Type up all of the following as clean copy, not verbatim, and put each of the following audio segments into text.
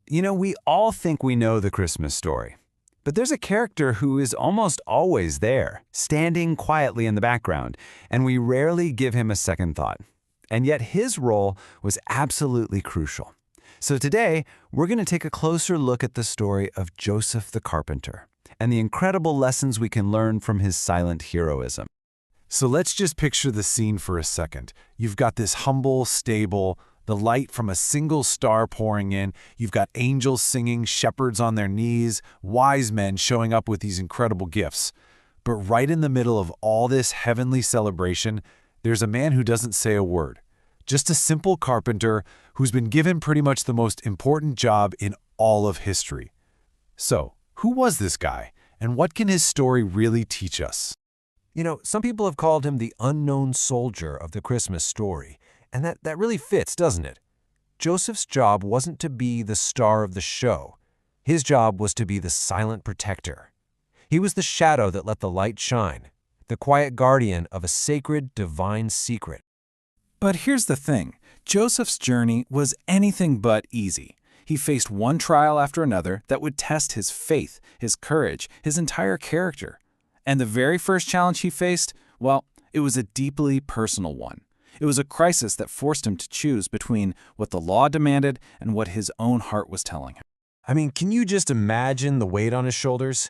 We all think we know the Christmas story. But there's a character who is almost always there, standing quietly in the background, and we rarely give him a second thought. And yet his role was absolutely crucial. So today, we're going to take a closer look at the story of Joseph the Carpenter and the incredible lessons we can learn from his silent heroism. So let's just picture the scene for a second. You've got this humble stable, the light from a single star pouring in. You've got angels singing, shepherds on their knees, wise men showing up with these incredible gifts. But right in the middle of all this heavenly celebration, there's a man who doesn't say a word. Just a simple carpenter who's been given pretty much the most important job in all of history. So, who was this guy, and what can his story really teach us? Some people have called him the unknown soldier of the Christmas story, and that really fits, doesn't it? Joseph's job wasn't to be the star of the show. His job was to be the silent protector. He was the shadow that let the light shine, the quiet guardian of a sacred, divine secret. But here's the thing. Joseph's journey was anything but easy. He faced one trial after another that would test his faith, his courage, his entire character. And the very first challenge he faced, well, it was a deeply personal one. It was a crisis that forced him to choose between what the law demanded and what his own heart was telling him. Can you just imagine the weight on his shoulders?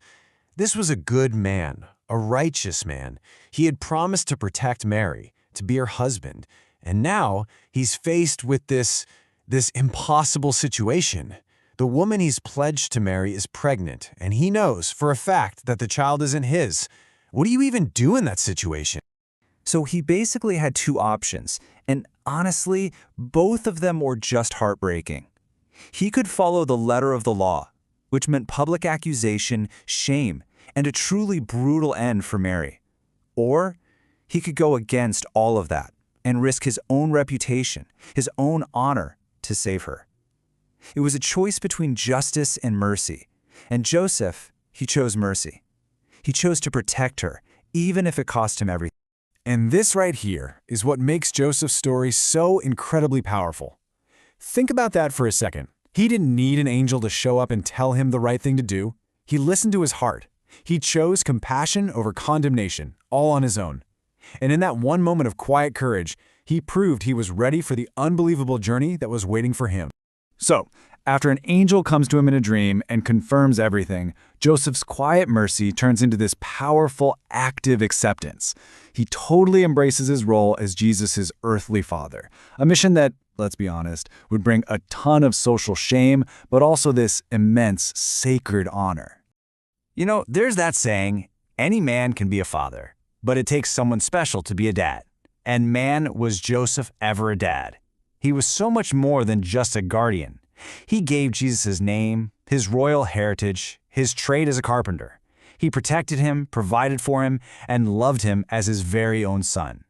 This was a good man, a righteous man. He had promised to protect Mary, to be her husband, and now he's faced with this impossible situation. The woman he's pledged to marry is pregnant, and he knows for a fact that the child isn't his. What do you even do in that situation? So he basically had two options, and honestly, both of them were just heartbreaking. He could follow the letter of the law, which meant public accusation, shame, and a truly brutal end for Mary. Or he could go against all of that and risk his own reputation, his own honor to save her. It was a choice between justice and mercy, and Joseph, he chose mercy. He chose to protect her, even if it cost him everything. And this right here is what makes Joseph's story so incredibly powerful. Think about that for a second. He didn't need an angel to show up and tell him the right thing to do. He listened to his heart. He chose compassion over condemnation, all on his own. And in that one moment of quiet courage, he proved he was ready for the unbelievable journey that was waiting for him. So, after an angel comes to him in a dream and confirms everything, Joseph's quiet mercy turns into this powerful, active acceptance. He totally embraces his role as Jesus' earthly father, a mission that, let's be honest, would bring a ton of social shame, but also this immense, sacred honor. There's that saying, any man can be a father, but it takes someone special to be a dad. And man, was Joseph ever a dad. He was so much more than just a guardian. He gave Jesus his name, his royal heritage, his trade as a carpenter. He protected him, provided for him, and loved him as his very own son.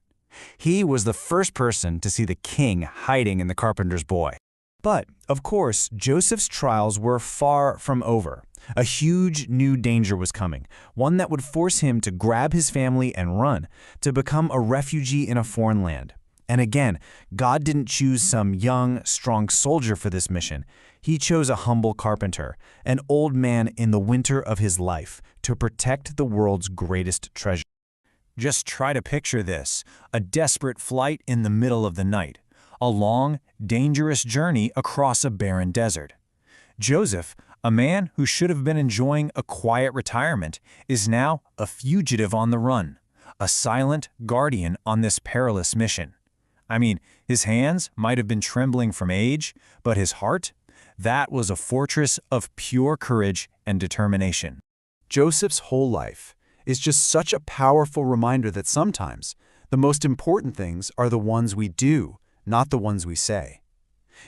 He was the first person to see the king hiding in the carpenter's boy. But, of course, Joseph's trials were far from over. A huge new danger was coming, one that would force him to grab his family and run, to become a refugee in a foreign land. And again, God didn't choose some young, strong soldier for this mission. He chose a humble carpenter, an old man in the winter of his life, to protect the world's greatest treasure. Just try to picture this, a desperate flight in the middle of the night, a long, dangerous journey across a barren desert. Joseph, a man who should have been enjoying a quiet retirement, is now a fugitive on the run, a silent guardian on this perilous mission. His hands might have been trembling from age, but his heart, that was a fortress of pure courage and determination. Joseph's whole life is just such a powerful reminder that sometimes the most important things are the ones we do, not the ones we say.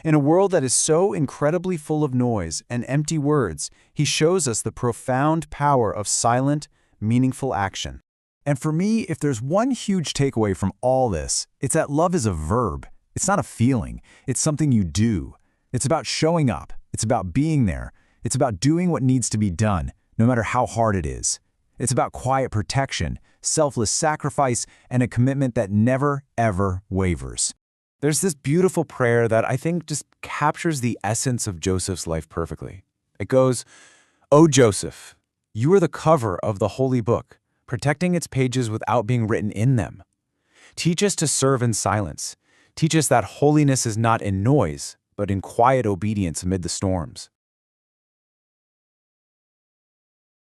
In a world that is so incredibly full of noise and empty words, he shows us the profound power of silent, meaningful action. And for me, if there's one huge takeaway from all this, it's that love is a verb. It's not a feeling. It's something you do. It's about showing up. It's about being there. It's about doing what needs to be done, no matter how hard it is. It's about quiet protection, selfless sacrifice, and a commitment that never, ever wavers. There's this beautiful prayer that I think just captures the essence of Joseph's life perfectly. It goes, "O Joseph, you are the cover of the holy book, protecting its pages without being written in them. Teach us to serve in silence. Teach us that holiness is not in noise, but in quiet obedience amid the storms.